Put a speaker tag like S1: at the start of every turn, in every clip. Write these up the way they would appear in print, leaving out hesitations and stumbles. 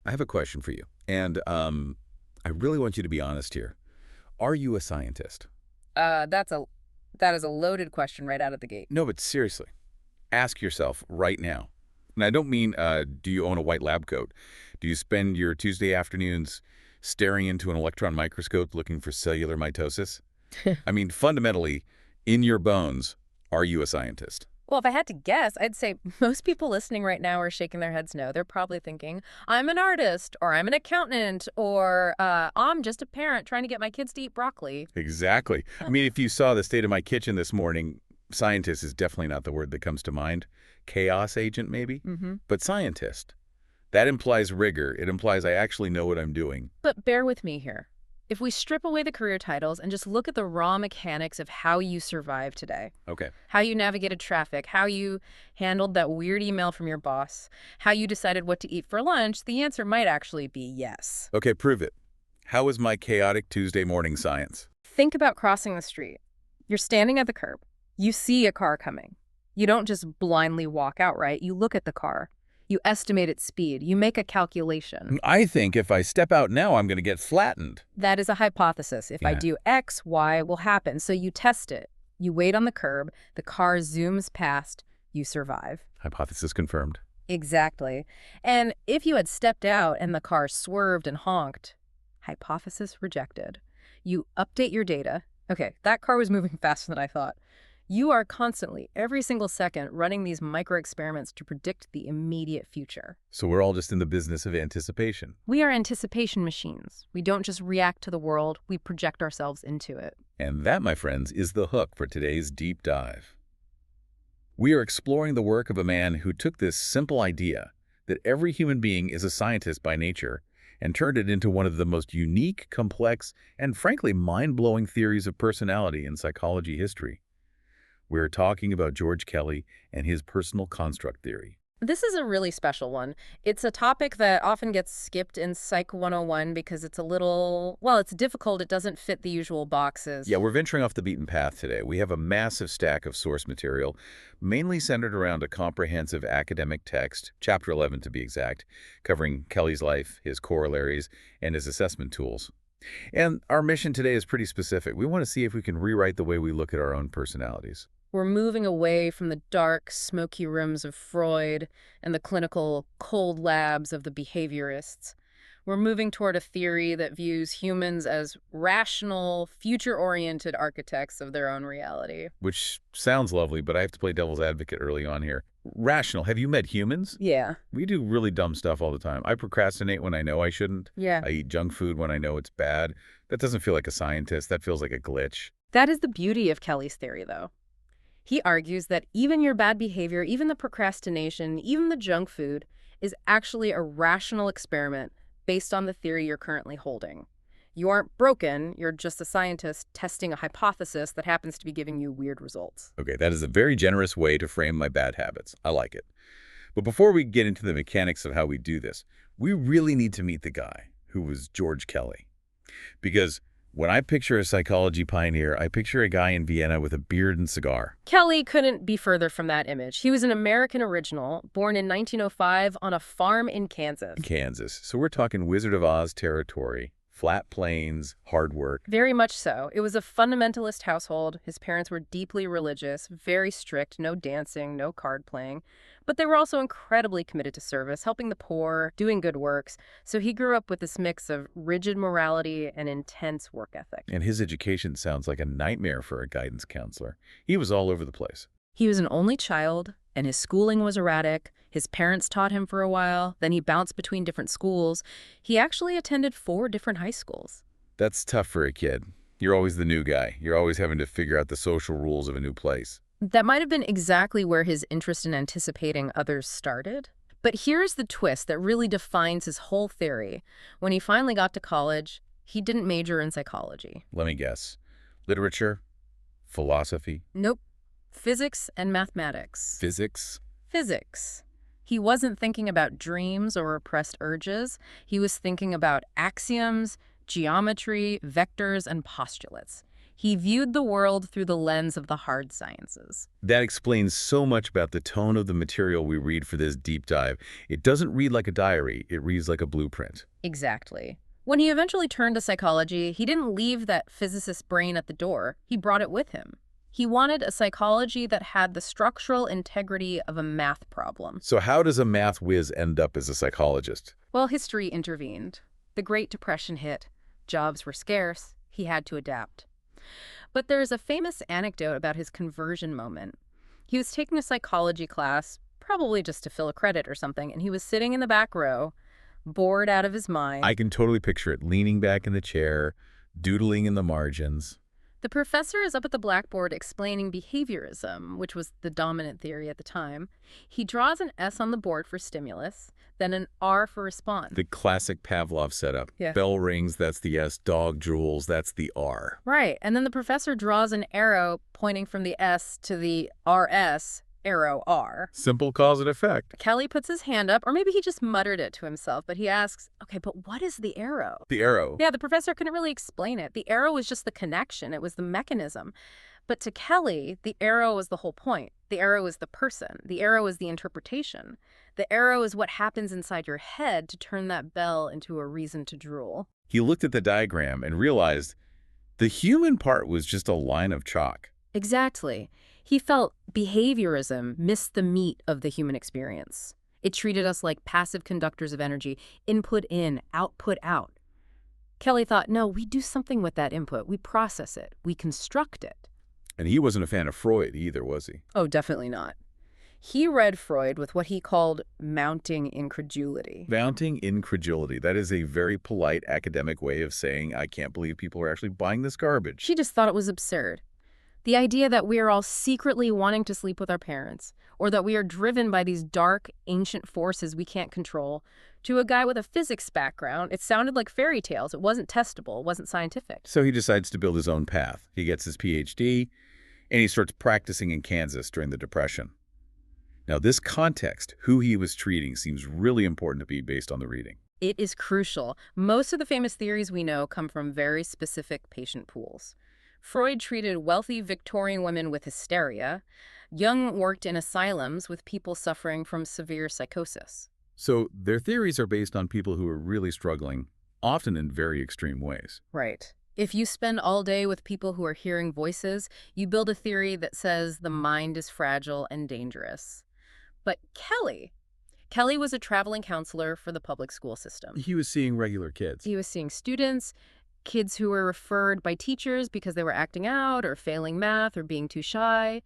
S1: I have a question for you. And I really want you to be honest here. Are you a scientist?
S2: That is a loaded question right out of the gate.
S1: No, but seriously, ask yourself right now. And I don't mean, do you own a white lab coat? Do you spend your Tuesday afternoons staring into an electron microscope looking for cellular mitosis? I mean, fundamentally, in your bones, are you a scientist?
S2: Well, if I had to guess, I'd say most people listening right now are shaking their heads no. They're probably thinking, I'm an artist, or I'm an accountant, or I'm just a parent trying to get my kids to eat broccoli.
S1: Exactly. I mean, if you saw the state of my kitchen this morning, scientist is definitely not the word that comes to mind. Chaos agent, maybe? But scientist. That implies rigor. It implies I actually know what I'm doing.
S2: But bear with me here. If we strip away the career titles and just look at the raw mechanics of how you survive today,
S1: Okay.
S2: how you navigated traffic, how you handled that weird email from your boss, how you decided what to eat for lunch, the answer might actually be yes.
S1: Okay, prove it. How is my chaotic Tuesday morning science?
S2: Think about crossing the street. You're standing at the curb. You see a car coming. You don't just blindly walk out, right? You look at the car. You estimate its speed. You make a calculation.
S1: I think if I step out now, I'm going to get flattened.
S2: That is a hypothesis. If I
S1: Yeah.
S2: do X, Y will happen. So you test it. You wait on the curb. The car zooms past. You survive.
S1: Hypothesis confirmed.
S2: Exactly. And if you had stepped out and the car swerved and honked, hypothesis rejected. You update your data. Okay, that car was moving faster than I thought. You are constantly, every single second, running these micro-experiments to predict the immediate future.
S1: So we're all just in the business of anticipation.
S2: We are anticipation machines. We don't just react to the world, we project ourselves into it.
S1: And that, my friends, is the hook for today's deep dive. We are exploring the work of a man who took this simple idea that every human being is a scientist by nature and turned it into one of the most unique, complex, and frankly mind-blowing theories of personality in psychology history. We're talking about George Kelly and his personal construct theory.
S2: This is a really special one. It's a topic that often gets skipped in Psych 101 because it's a little, well, it's difficult. It doesn't fit the usual boxes.
S1: Yeah, we're venturing off the beaten path today. We have a massive stack of source material, mainly centered around a comprehensive academic text, Chapter 11 to be exact, covering Kelly's life, his corollaries, and his assessment tools. And our mission today is pretty specific. We want to see if we can rewrite the way we look at our own personalities.
S2: We're moving away from the dark, smoky rooms of Freud and the clinical, cold labs of the behaviorists. We're moving toward a theory that views humans as rational, future-oriented architects of their own reality.
S1: Which sounds lovely, but I have to play devil's advocate early on here. Rational. Have you met humans?
S2: Yeah.
S1: We do really dumb stuff all the time. I procrastinate when I know I shouldn't.
S2: Yeah.
S1: I eat junk food when I know it's bad. That doesn't feel like a scientist. That feels like a glitch.
S2: That is the beauty of Kelly's theory, though. He argues that even your bad behavior, even the procrastination, even the junk food, is actually a rational experiment based on the theory you're currently holding. You aren't broken, you're just a scientist testing a hypothesis that happens to be giving you weird results.
S1: Okay, that is a very generous way to frame my bad habits. I like it. But before we get into the mechanics of how we do this, we really need to meet the guy who was George Kelly. Because when I picture a psychology pioneer, I picture a guy in Vienna with a beard and cigar.
S2: Kelly couldn't be further from that image. He was an American original, born in 1905 on a farm in Kansas.
S1: Kansas. So we're talking Wizard of Oz territory. Flat plains, hard work.
S2: Very much so. It was a fundamentalist household. His parents were deeply religious, very strict, no dancing, no card playing. But they were also incredibly committed to service, helping the poor, doing good works. So he grew up with this mix of rigid morality and intense work ethic.
S1: And his education sounds like a nightmare for a guidance counselor. He was all over the place.
S2: He was an only child, and his schooling was erratic. His parents taught him for a while, then he bounced between different schools. He actually attended 4 different high schools.
S1: That's tough for a kid. You're always the new guy. You're always having to figure out the social rules of a new place.
S2: That might have been exactly where his interest in anticipating others started. But here's the twist that really defines his whole theory. When he finally got to college, he didn't major in psychology.
S1: Let me guess. Literature? Philosophy?
S2: Nope. Physics and mathematics.
S1: Physics?
S2: Physics. He wasn't thinking about dreams or repressed urges. He was thinking about axioms, geometry, vectors, and postulates. He viewed the world through the lens of the hard sciences.
S1: That explains so much about the tone of the material we read for this deep dive. It doesn't read like a diary, it reads like a blueprint.
S2: Exactly. When he eventually turned to psychology, he didn't leave that physicist's brain at the door. He brought it with him. He wanted a psychology that had the structural integrity of a math problem.
S1: So how does a math whiz end up as a psychologist?
S2: Well, history intervened. The Great Depression hit. Jobs were scarce. He had to adapt. But there's a famous anecdote about his conversion moment. He was taking a psychology class, probably just to fill a credit or something, and he was sitting in the back row, bored out of his mind.
S1: I can totally picture it, leaning back in the chair, doodling in the margins.
S2: The professor is up at the blackboard explaining behaviorism, which was the dominant theory at the time. He draws an S on the board for stimulus, then an R for response.
S1: The classic Pavlov setup.
S2: Yeah.
S1: Bell rings, that's the S. Dog drools, that's the R.
S2: Right, and then the professor draws an arrow pointing from the S to the RS, arrow R.
S1: Simple cause and effect.
S2: Kelly puts his hand up, or maybe he just muttered it to himself, but he asks, okay, but what is the arrow?
S1: The arrow.
S2: Yeah, the professor couldn't really explain it. The arrow was just the connection. It was the mechanism. But to Kelly, the arrow was the whole point. The arrow is the person. The arrow is the interpretation. The arrow is what happens inside your head to turn that bell into a reason to drool.
S1: He looked at the diagram and realized the human part was just a line of chalk.
S2: Exactly. He felt behaviorism missed the meat of the human experience. It treated us like passive conductors of energy, input in, output out. Kelly thought, no, we do something with that input. We process it. We construct it.
S1: And he wasn't a fan of Freud either, was he?
S2: Oh, definitely not. He read Freud with what he called mounting incredulity.
S1: Mounting incredulity. That is a very polite academic way of saying, I can't believe people are actually buying this garbage.
S2: She just thought it was absurd. The idea that we are all secretly wanting to sleep with our parents, or that we are driven by these dark, ancient forces we can't control, to a guy with a physics background, it sounded like fairy tales. It wasn't testable. It wasn't scientific.
S1: So he decides to build his own path. He gets his PhD, and he starts practicing in Kansas during the Depression. Now, this context, who he was treating, seems really important to be based on the reading.
S2: It is crucial. Most of the famous theories we know come from very specific patient pools. Freud treated wealthy Victorian women with hysteria. Jung worked in asylums with people suffering from severe psychosis.
S1: So their theories are based on people who are really struggling, often in very extreme ways.
S2: Right. If you spend all day with people who are hearing voices, you build a theory that says the mind is fragile and dangerous. But Kelly was a traveling counselor for the public school system.
S1: He was seeing regular kids.
S2: He was seeing students, kids who were referred by teachers because they were acting out or failing math or being too shy.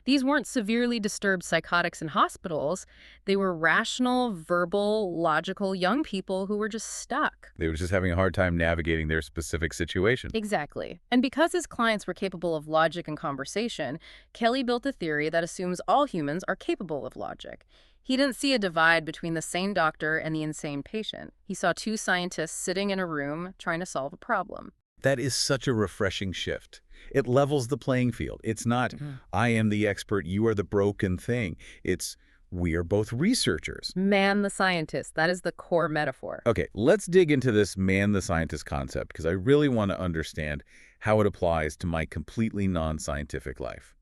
S2: These weren't severely disturbed psychotics in hospitals. They were rational, verbal, logical young people who were just stuck.
S1: They were just having a hard time navigating their specific situation.
S2: Exactly. And because his clients were capable of logic and conversation, Kelly built a theory that assumes all humans are capable of logic. He didn't see a divide between the sane doctor and the insane patient. He saw two scientists sitting in a room trying to solve a problem.
S1: That is such a refreshing shift. It levels the playing field. It's not, I am the expert, you are the broken thing. It's, we are both researchers.
S2: Man the scientist. That is the core metaphor.
S1: Okay, let's dig into this man the scientist concept because I really want to understand how it applies to my completely non-scientific life.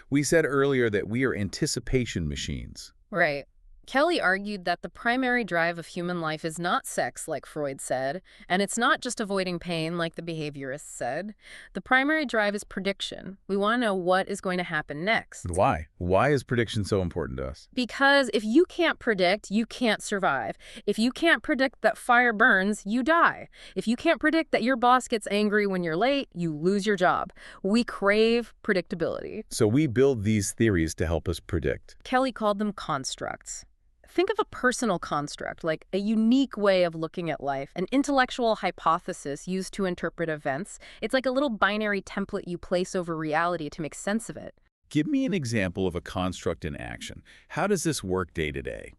S1: We said earlier that we are anticipation machines.
S2: Right. Kelly argued that the primary drive of human life is not sex, like Freud said, and it's not just avoiding pain, like the behaviorists said. The primary drive is prediction. We want to know what is going to happen next.
S1: Why? Why is prediction so important to us?
S2: Because if you can't predict, you can't survive. If you can't predict that fire burns, you die. If you can't predict that your boss gets angry when you're late, you lose your job. We crave predictability.
S1: So we build these theories to help us predict.
S2: Kelly called them constructs. Think of a personal construct, like a unique way of looking at life, an intellectual hypothesis used to interpret events. It's like a little binary template you place over reality to make sense of it.
S1: Give me an example of a construct in action. How does this work day to day?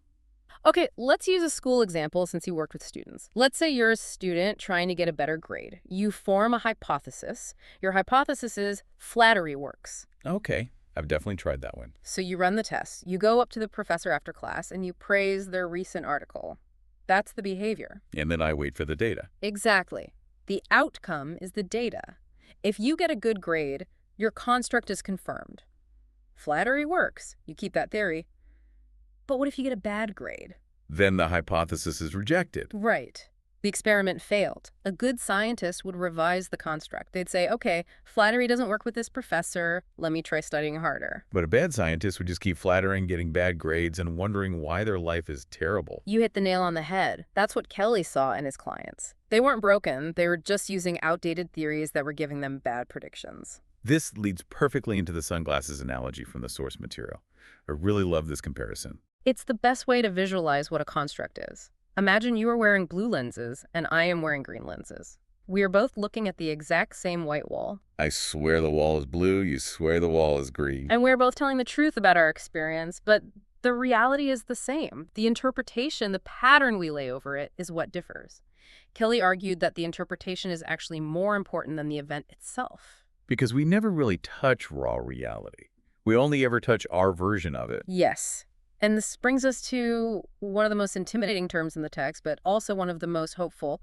S2: Okay, let's use a school example since you worked with students. Let's say you're a student trying to get a better grade. You form a hypothesis. Your hypothesis is flattery works.
S1: Okay. I've definitely tried that one.
S2: So you run the test. You go up to the professor after class and you praise their recent article. That's the behavior.
S1: And then I wait for the data.
S2: Exactly. The outcome is the data. If you get a good grade, your construct is confirmed. Flattery works. You keep that theory. But what if you get a bad grade?
S1: Then the hypothesis is rejected.
S2: Right. The experiment failed. A good scientist would revise the construct. They'd say, okay, flattery doesn't work with this professor. Let me try studying harder.
S1: But a bad scientist would just keep flattering, getting bad grades, and wondering why their life is terrible.
S2: You hit the nail on the head. That's what Kelly saw in his clients. They weren't broken. They were just using outdated theories that were giving them bad predictions.
S1: This leads perfectly into the sunglasses analogy from the source material. I really love this comparison.
S2: It's the best way to visualize what a construct is. Imagine you are wearing blue lenses and I am wearing green lenses. We are both looking at the exact same white wall.
S1: I swear the wall is blue, you swear the wall is green.
S2: And we're both telling the truth about our experience, but the reality is the same. The interpretation, the pattern we lay over it, is what differs. Kelly argued that the interpretation is actually more important than the event itself.
S1: Because we never really touch raw reality. We only ever touch our version of it.
S2: Yes. And this brings us to one of the most intimidating terms in the text, but also one of the most hopeful: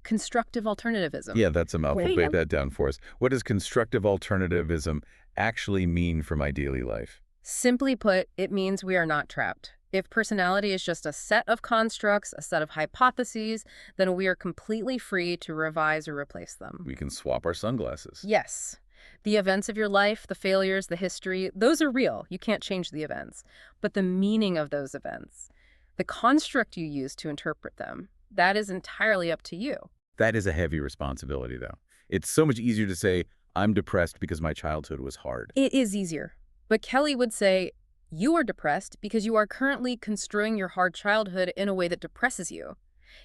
S2: constructive alternativism.
S1: Yeah, that's a mouthful. Break that down for us. What does constructive alternativism actually mean for my daily life?
S2: Simply put, it means we are not trapped. If personality is just a set of constructs, a set of hypotheses, then we are completely free to revise or replace them.
S1: We can swap our sunglasses.
S2: Yes. The events of your life, the failures, the history, those are real. You can't change the events. But the meaning of those events, the construct you use to interpret them, that is entirely up to you.
S1: That is a heavy responsibility, though. It's so much easier to say, I'm depressed because my childhood was hard.
S2: It is easier. But Kelly would say, you are depressed because you are currently construing your hard childhood in a way that depresses you.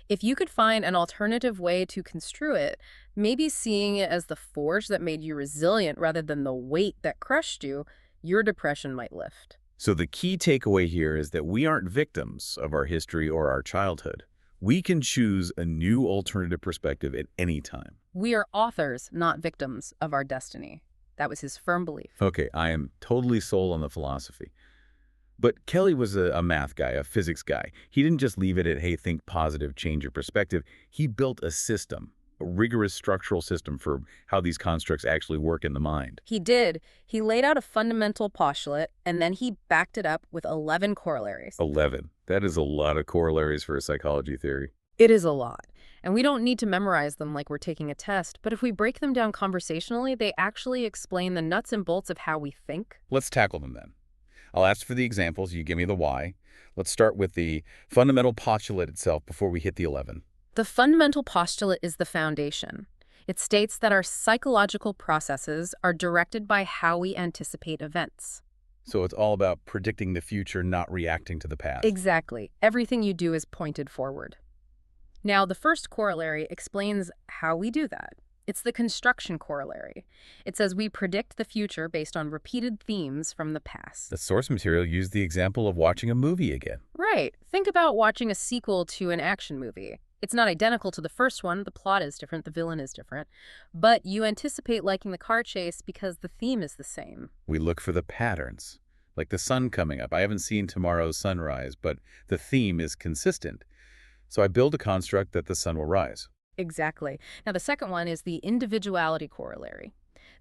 S2: If you could find an alternative way to construe it, maybe seeing it as the forge that made you resilient rather than the weight that crushed you, your depression might lift.
S1: So the key takeaway here is that we aren't victims of our history or our childhood. We can choose a new alternative perspective at any time.
S2: We are authors, not victims of our destiny. That was his firm belief.
S1: Okay, I am totally sold on the philosophy. But Kelly was a math guy, a physics guy. He didn't just leave it at, hey, think positive, change your perspective. He built a system, a rigorous structural system for how these constructs actually work in the mind.
S2: He did. He laid out a fundamental postulate, and then he backed it up with 11 corollaries.
S1: 11. That is a lot of corollaries for a psychology theory.
S2: It is a lot. And we don't need to memorize them like we're taking a test, but if we break them down conversationally, they actually explain the nuts and bolts of how we think.
S1: Let's tackle them then. I'll ask for the examples, you give me the why. Let's start with the fundamental postulate itself before we hit the 11.
S2: The fundamental postulate is the foundation. It states that our psychological processes are directed by how we anticipate events.
S1: So it's all about predicting the future, not reacting to the past.
S2: Exactly. Everything you do is pointed forward. Now, the first corollary explains how we do that. It's the construction corollary. It says we predict the future based on repeated themes from the past.
S1: The source material used the example of watching a movie again.
S2: Right. Think about watching a sequel to an action movie. It's not identical to the first one. The plot is different. The villain is different. But you anticipate liking the car chase because the theme is the same.
S1: We look for the patterns, like the sun coming up. I haven't seen tomorrow's sunrise, but the theme is consistent. So I build a construct that the sun will rise.
S2: Exactly. Now, the second one is the individuality corollary.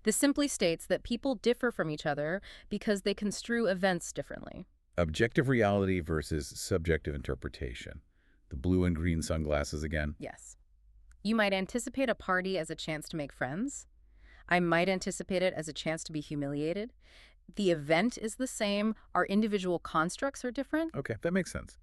S2: This simply states that people differ from each other because they construe events differently.
S1: Objective reality versus subjective interpretation. The blue and green sunglasses again.
S2: Yes. You might anticipate a party as a chance to make friends. I might anticipate it as a chance to be humiliated. The event is the same. Our individual constructs are different.
S1: Okay, that makes sense.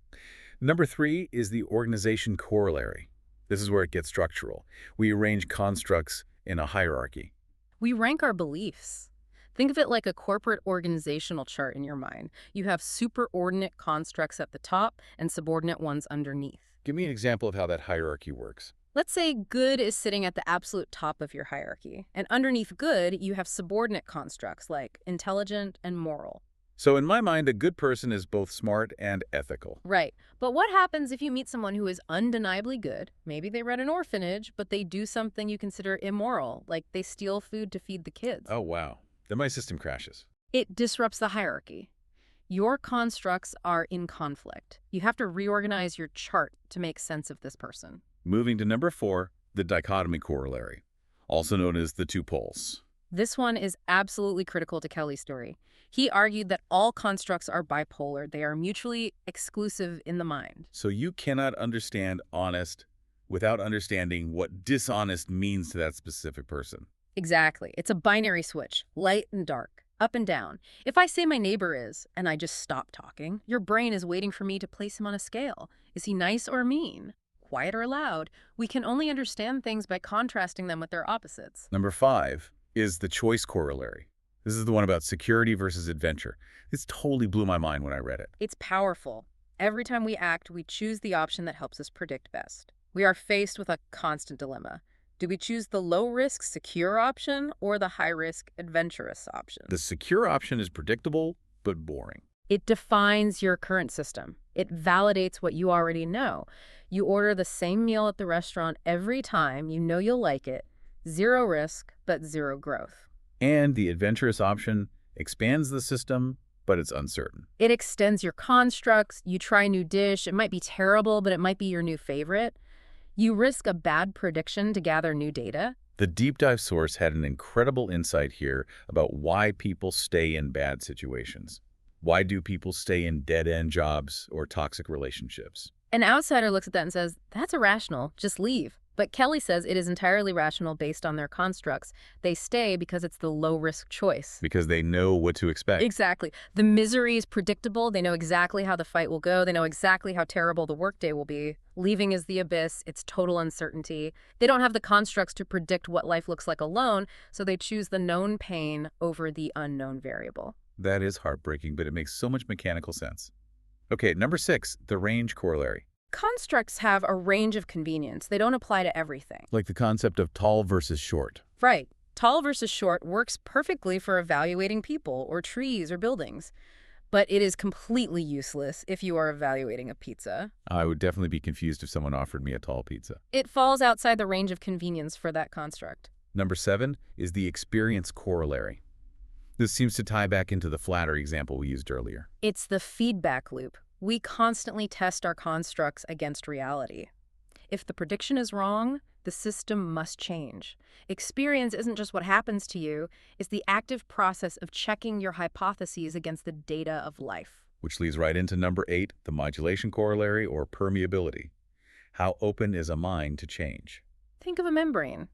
S1: Number 3 is the organization corollary. This is where it gets structural. We arrange constructs in a hierarchy.
S2: We rank our beliefs. Think of it like a corporate organizational chart in your mind. You have superordinate constructs at the top and subordinate ones underneath.
S1: Give me an example of how that hierarchy works.
S2: Let's say good is sitting at the absolute top of your hierarchy. And underneath good, you have subordinate constructs like intelligent and moral.
S1: So in my mind, a good person is both smart and ethical.
S2: Right. But what happens if you meet someone who is undeniably good? Maybe they run an orphanage, but they do something you consider immoral, like they steal food to feed the kids.
S1: Oh, wow. Then my system crashes.
S2: It disrupts the hierarchy. Your constructs are in conflict. You have to reorganize your chart to make sense of this person.
S1: Moving to number 4, the dichotomy corollary. also known as the two poles.
S2: This one is absolutely critical to Kelly's story. He argued that all constructs are bipolar. They are mutually exclusive in the mind.
S1: So you cannot understand honest without understanding what dishonest means to that specific person.
S2: Exactly. It's a binary switch, light and dark, up and down. If I say my neighbor is, and I just stop talking, your brain is waiting for me to place him on a scale. Is he nice or mean? Quiet or loud? We can only understand things by contrasting them with their opposites.
S1: Number 5 is the choice corollary. This is the one about security versus adventure. This totally blew my mind when I read it.
S2: It's powerful. Every time we act, we choose the option that helps us predict best. We are faced with a constant dilemma. Do we choose the low-risk, secure option or the high-risk, adventurous option?
S1: The secure option is predictable, but boring.
S2: It defines your current system. It validates what you already know. You order the same meal at the restaurant every time. You know you'll like it. Zero risk, but zero growth.
S1: And the adventurous option expands the system, but it's uncertain.
S2: It extends your constructs. You try a new dish. It might be terrible, but it might be your new favorite. You risk a bad prediction to gather new data.
S1: The deep dive source had an incredible insight here about why people stay in bad situations. Why do people stay in dead-end jobs or toxic relationships?
S2: An outsider looks at that and says, that's irrational, just leave. But Kelly says it is entirely rational based on their constructs. They stay because it's the low-risk choice.
S1: Because they know what to expect.
S2: Exactly. The misery is predictable. They know exactly how the fight will go. They know exactly how terrible the workday will be. Leaving is the abyss. It's total uncertainty. They don't have the constructs to predict what life looks like alone, so they choose the known pain over the unknown variable.
S1: That is heartbreaking, but it makes so much mechanical sense. Okay, number 6, the range corollary.
S2: Constructs have a range of convenience. They don't apply to everything.
S1: Like the concept of tall versus short.
S2: Right. Tall versus short works perfectly for evaluating people or trees or buildings. But it is completely useless if you are evaluating a pizza.
S1: I would definitely be confused if someone offered me a tall pizza.
S2: It falls outside the range of convenience for that construct.
S1: Number 7 is the experience corollary. This seems to tie back into the flattery example we used earlier.
S2: It's the feedback loop. We constantly test our constructs against reality. If the prediction is wrong, the system must change. Experience isn't just what happens to you, it's the active process of checking your hypotheses against the data of life.
S1: Which leads right into number 8, the modulation corollary or permeability. How open is a mind to change?
S2: Think of a membrane.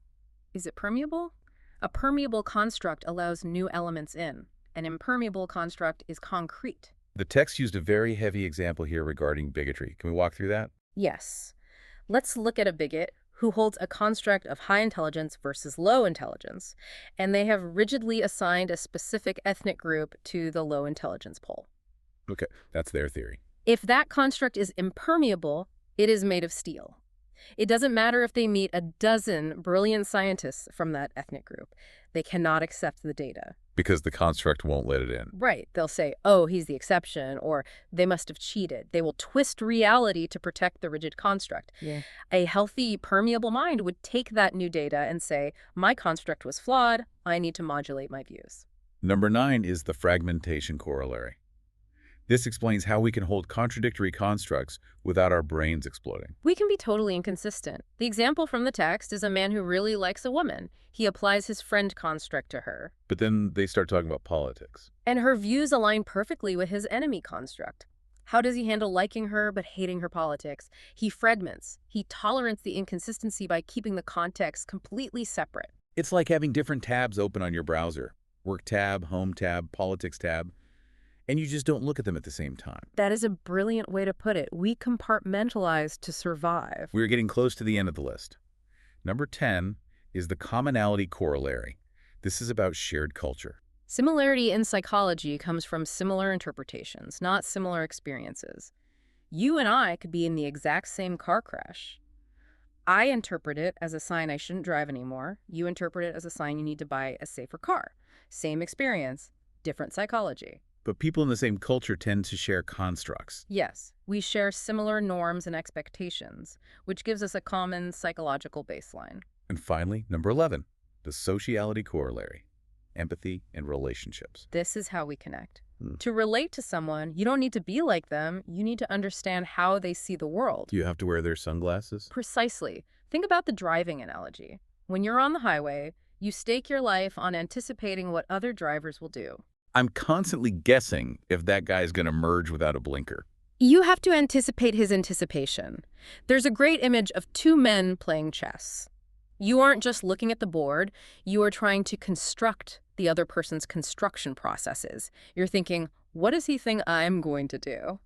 S2: Is it permeable? A permeable construct allows new elements in. An impermeable construct is concrete.
S1: The text used a very heavy example here regarding bigotry. Can we walk through that?
S2: Yes. Let's look at a bigot who holds a construct of high intelligence versus low intelligence, and they have rigidly assigned a specific ethnic group to the low intelligence pole.
S1: Okay, that's their theory.
S2: If that construct is impermeable, it is made of steel. It doesn't matter if they meet a dozen brilliant scientists from that ethnic group. They cannot accept the data.
S1: Because the construct won't let it in.
S2: Right. They'll say, oh, he's the exception, or they must have cheated. They will twist reality to protect the rigid construct. Yeah. A healthy, permeable mind would take that new data and say, my construct was flawed. I need to modulate my views.
S1: Number 9 is the fragmentation corollary. This explains how we can hold contradictory constructs without our brains exploding.
S2: We can be totally inconsistent. The example from the text is a man who really likes a woman. He applies his friend construct to her.
S1: But then they start talking about politics.
S2: And her views align perfectly with his enemy construct. How does he handle liking her but hating her politics? He fragments. He tolerates the inconsistency by keeping the context completely separate.
S1: It's like having different tabs open on your browser. Work tab, home tab, politics tab. And you just don't look at them at the same time.
S2: That is a brilliant way to put it. We compartmentalize to survive.
S1: We're getting close to the end of the list. Number 10 is the commonality corollary. This is about shared culture.
S2: Similarity in psychology comes from similar interpretations, not similar experiences. You and I could be in the exact same car crash. I interpret it as a sign I shouldn't drive anymore. You interpret it as a sign you need to buy a safer car. Same experience, different psychology.
S1: But people in the same culture tend to share constructs.
S2: Yes, we share similar norms and expectations, which gives us a common psychological baseline.
S1: And finally, number 11, the sociality corollary, empathy and relationships.
S2: This is how we connect. To relate to someone, you don't need to be like them. You need to understand how they see the world.
S1: Do you have to wear their sunglasses?
S2: Precisely. Think about the driving analogy. When you're on the highway, you stake your life on anticipating what other drivers will do.
S1: I'm constantly guessing if that guy's going to merge without a blinker.
S2: You have to anticipate his anticipation. There's a great image of two men playing chess. You aren't just looking at the board, you are trying to construct the other person's construction processes. You're thinking, what does he think I'm going to do?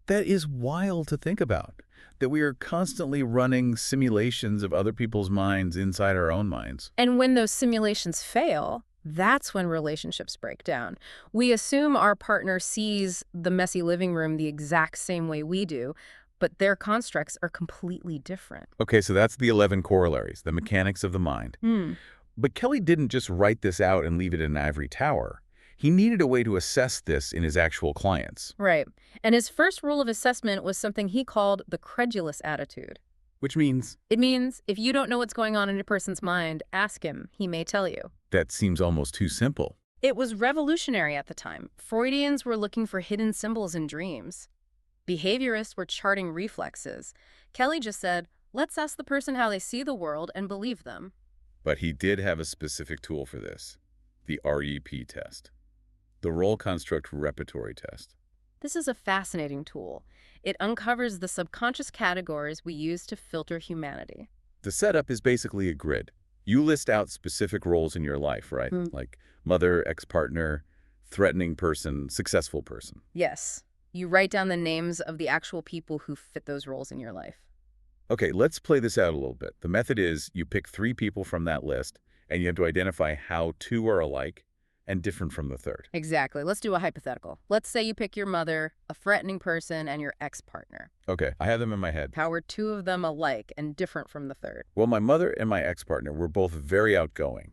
S1: That is wild to think about, that we are constantly running simulations of other people's minds inside our own minds.
S2: And when those simulations fail, that's when relationships break down. We assume our partner sees the messy living room the exact same way we do, but their constructs are completely different.
S1: Okay, so that's the 11 corollaries, the mechanics of the mind. But Kelly didn't just write this out and leave it in an ivory tower. He needed a way to assess this in his actual clients.
S2: Right. And his first rule of assessment was something he called the credulous attitude.
S1: Which means?
S2: It means if you don't know what's going on in a person's mind, ask him. He may tell you.
S1: That seems almost too simple.
S2: It was revolutionary at the time. Freudians were looking for hidden symbols in dreams. Behaviorists were charting reflexes. Kelly just said, let's ask the person how they see the world and believe them.
S1: But he did have a specific tool for this, the REP test, the role construct repertory test.
S2: This is a fascinating tool. It uncovers the subconscious categories we use to filter humanity.
S1: The setup is basically a grid. You list out specific roles in your life, right? Like mother, ex-partner, threatening person, successful person.
S2: Yes. You write down the names of the actual people who fit those roles in your life.
S1: Okay, let's play this out a little bit. The method is you pick 3 people from that list, and you have to identify how 2 are alike and different from the third.
S2: Exactly. Let's do a hypothetical. Let's say you pick your mother, a threatening person, and your ex-partner.
S1: Okay, I have them in my head.
S2: How are 2 of them alike and different from the third?
S1: Well, my mother and my ex-partner were both very outgoing,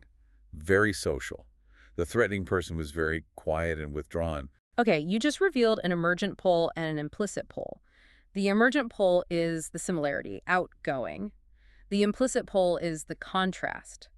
S1: very social. The threatening person was very quiet and withdrawn.
S2: Okay, you just revealed an emergent pole and an implicit pole. The emergent pole is the similarity, outgoing. The implicit pole is the contrast,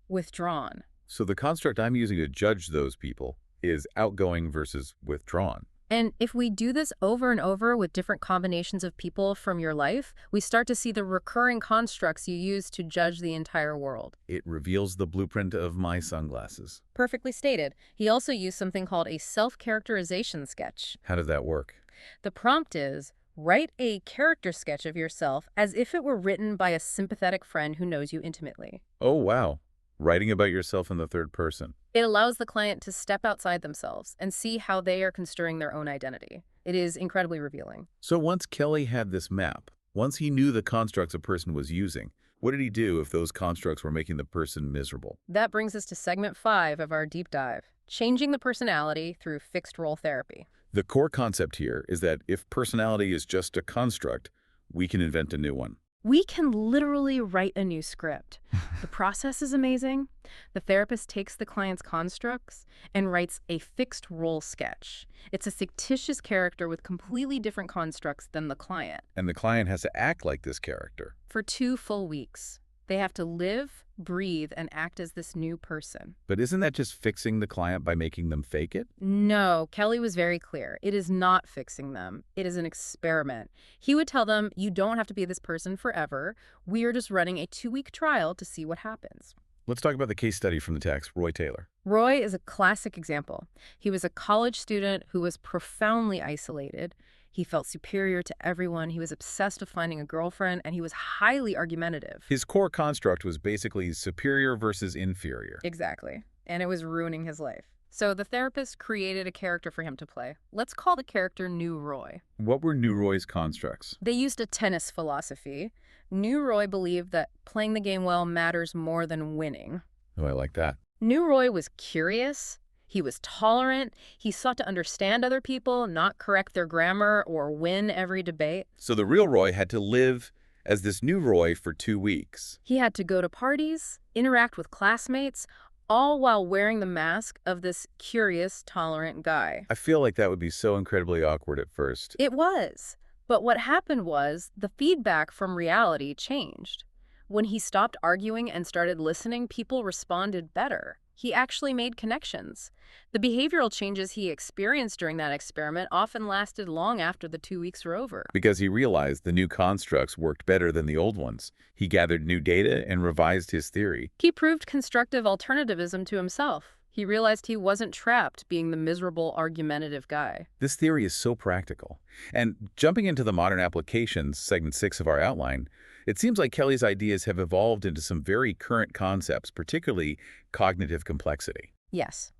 S2: withdrawn.
S1: So the construct I'm using to judge those people is outgoing versus withdrawn.
S2: And if we do this over and over with different combinations of people from your life, we start to see the recurring constructs you use to judge the entire world.
S1: It reveals the blueprint of my sunglasses.
S2: Perfectly stated. He also used something called a self-characterization sketch.
S1: How does that work?
S2: The prompt is, write a character sketch of yourself as if it were written by a sympathetic friend who knows you intimately.
S1: Oh, wow. Writing about yourself in the third person.
S2: It allows the client to step outside themselves and see how they are construing their own identity. It is incredibly revealing.
S1: So once Kelly had this map, once he knew the constructs a person was using, what did he do if those constructs were making the person miserable?
S2: That brings us to segment 5 of our deep dive, changing the personality through fixed role therapy.
S1: The core concept here is that if personality is just a construct, we can invent a new one.
S2: We can literally write a new script. The process is amazing. The therapist takes the client's constructs and writes a fixed role sketch. It's a fictitious character with completely different constructs than the client.
S1: And the client has to act like this character.
S2: For 2 full weeks. They have to live, breathe, and act as this new person.
S1: But isn't that just fixing the client by making them fake it?
S2: No, Kelly was very clear. It is not fixing them. It is an experiment. He would tell them, you don't have to be this person forever. We are just running a 2-week trial to see what happens.
S1: Let's talk about the case study from the text, Roy Taylor.
S2: Roy is a classic example. He was a college student who was profoundly isolated. He felt superior to everyone. He was obsessed with finding a girlfriend, and he was highly argumentative.
S1: His core construct was basically superior versus inferior.
S2: Exactly. And it was ruining his life. So the therapist created a character for him to play. Let's call the character New Roy.
S1: What were New Roy's constructs?
S2: They used a tennis philosophy. New Roy believed that playing the game well matters more than winning.
S1: Oh, I like that.
S2: New Roy was curious. He was tolerant. He sought to understand other people, not correct their grammar or win every debate.
S1: So the real Roy had to live as this new Roy for 2 weeks.
S2: He had to go to parties, interact with classmates, all while wearing the mask of this curious, tolerant guy.
S1: I feel like that would be so incredibly awkward at first.
S2: It was. But what happened was the feedback from reality changed. When he stopped arguing and started listening, people responded better. He actually made connections. The behavioral changes he experienced during that experiment often lasted long after the 2 weeks were over.
S1: Because he realized the new constructs worked better than the old ones. He gathered new data and revised his theory.
S2: He proved constructive alternativism to himself. He realized he wasn't trapped being the miserable, argumentative guy.
S1: This theory is so practical. And jumping into the modern applications, segment 6 of our outline, it seems like Kelly's ideas have evolved into some very current concepts, particularly cognitive complexity.
S2: Yes.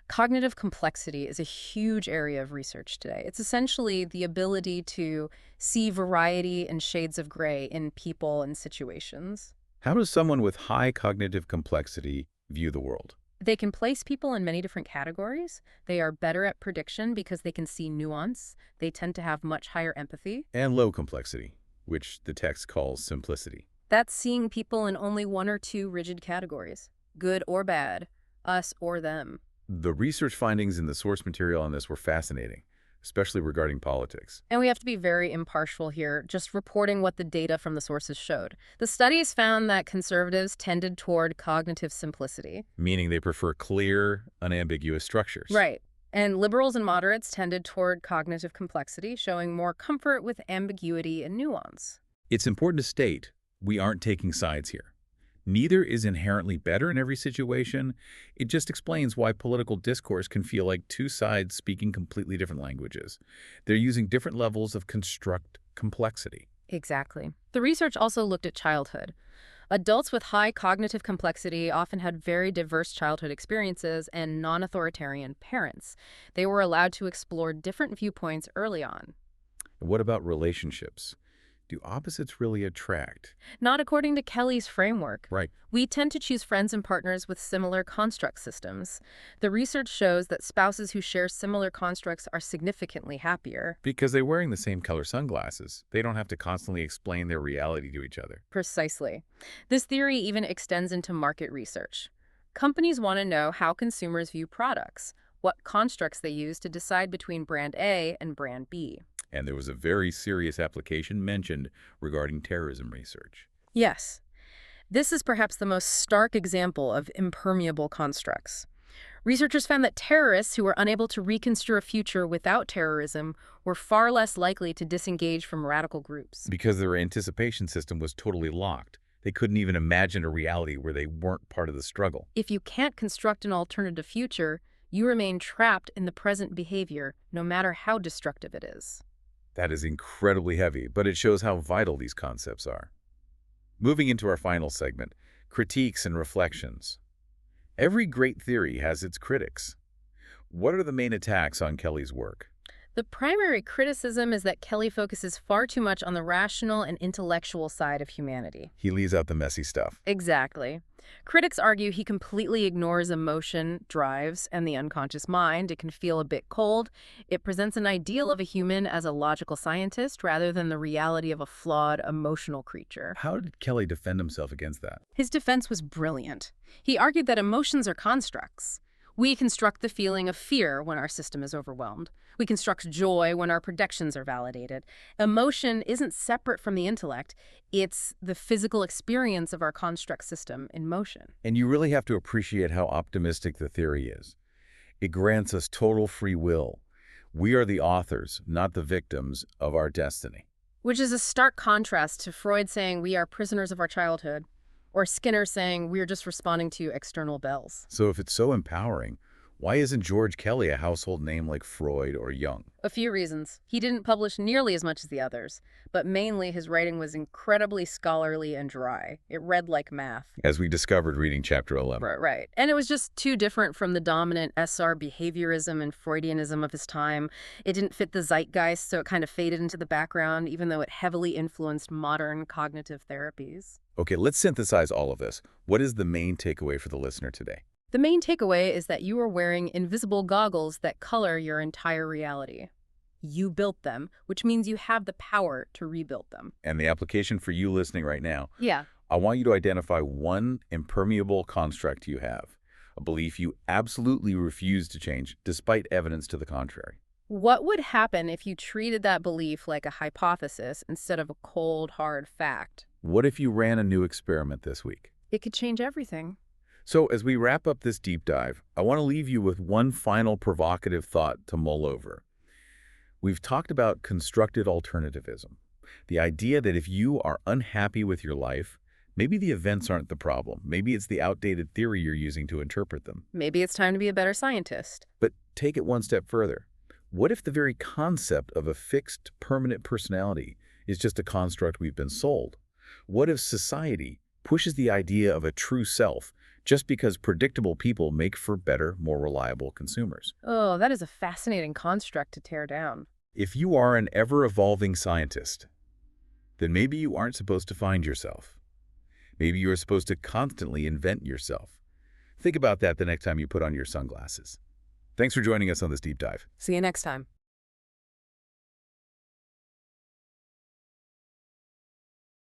S2: Cognitive complexity is a huge area of research today. It's essentially the ability to see variety and shades of gray in people and situations.
S1: How does someone with high cognitive complexity view the world?
S2: They can place people in many different categories. They are better at prediction because they can see nuance. They tend to have much higher empathy.
S1: And low complexity, which the text calls simplicity.
S2: That's seeing people in only one or two rigid categories, good or bad, us or them.
S1: The research findings in the source material on this were fascinating, especially regarding politics.
S2: And we have to be very impartial here, just reporting what the data from the sources showed. The studies found that conservatives tended toward cognitive simplicity.
S1: Meaning they prefer clear, unambiguous structures.
S2: Right. And liberals and moderates tended toward cognitive complexity, showing more comfort with ambiguity and nuance.
S1: It's important to state we aren't taking sides here. Neither is inherently better in every situation. It just explains why political discourse can feel like two sides speaking completely different languages. They're using different levels of construct complexity.
S2: Exactly. The research also looked at childhood. Adults with high cognitive complexity often had very diverse childhood experiences and non-authoritarian parents. They were allowed to explore different viewpoints early on.
S1: What about relationships? Do opposites really attract?
S2: Not according to Kelly's framework.
S1: Right.
S2: We tend to choose friends and partners with similar construct systems. The research shows that spouses who share similar constructs are significantly happier.
S1: Because they're wearing the same color sunglasses. They don't have to constantly explain their reality to each other.
S2: Precisely. This theory even extends into market research. Companies want to know how consumers view products, what constructs they use to decide between brand A and brand B.
S1: And there was a very serious application mentioned regarding terrorism research.
S2: Yes. This is perhaps the most stark example of impermeable constructs. Researchers found that terrorists who were unable to reconstruct a future without terrorism were far less likely to disengage from radical groups.
S1: Because their anticipation system was totally locked. They couldn't even imagine a reality where they weren't part of the struggle.
S2: If you can't construct an alternative future, you remain trapped in the present behavior, no matter how destructive it is.
S1: That is incredibly heavy, but it shows how vital these concepts are. Moving into our final segment, critiques and reflections. Every great theory has its critics. What are the main attacks on Kelly's work?
S2: The primary criticism is that Kelly focuses far too much on the rational and intellectual side of humanity.
S1: He leaves out the messy stuff.
S2: Exactly. Critics argue he completely ignores emotion, drives, and the unconscious mind. It can feel a bit cold. It presents an ideal of a human as a logical scientist rather than the reality of a flawed, emotional creature.
S1: How did Kelly defend himself against that?
S2: His defense was brilliant. He argued that emotions are constructs. We construct the feeling of fear when our system is overwhelmed. We construct joy when our predictions are validated. Emotion isn't separate from the intellect. It's the physical experience of our construct system in motion.
S1: And you really have to appreciate how optimistic the theory is. It grants us total free will. We are the authors, not the victims, of our destiny.
S2: Which is a stark contrast to Freud saying we are prisoners of our childhood, or Skinner saying we're just responding to external bells.
S1: So if it's so empowering, why isn't George Kelly a household name like Freud or Jung?
S2: A few reasons. He didn't publish nearly as much as the others, but mainly his writing was incredibly scholarly and dry. It read like math.
S1: As we discovered reading Chapter 11.
S2: Right. And it was just too different from the dominant SR behaviorism and Freudianism of his time. It didn't fit the zeitgeist, so it kind of faded into the background, even though it heavily influenced modern cognitive therapies.
S1: Okay, let's synthesize all of this. What is the main takeaway for the listener today?
S2: The main takeaway is that you are wearing invisible goggles that color your entire reality. You built them, which means you have the power to rebuild them.
S1: And the application for you listening right now,
S2: Yeah.
S1: I want you to identify one impermeable construct you have, a belief you absolutely refuse to change despite evidence to the contrary.
S2: What would happen if you treated that belief like a hypothesis instead of a cold, hard fact?
S1: What if you ran a new experiment this week?
S2: It could change everything.
S1: So as we wrap up this deep dive, I want to leave you with one final provocative thought to mull over. We've talked about constructive alternativism, the idea that if you are unhappy with your life, maybe the events aren't the problem. Maybe it's the outdated theory you're using to interpret them.
S2: Maybe it's time to be a better scientist.
S1: But take it one step further. What if the very concept of a fixed, permanent personality is just a construct we've been sold? What if society pushes the idea of a true self just because predictable people make for better, more reliable consumers?
S2: Oh, that is a fascinating construct to tear down.
S1: If you are an ever-evolving scientist, then maybe you aren't supposed to find yourself. Maybe you are supposed to constantly invent yourself. Think about that the next time you put on your sunglasses. Thanks for joining us on this deep dive.
S2: See you next time.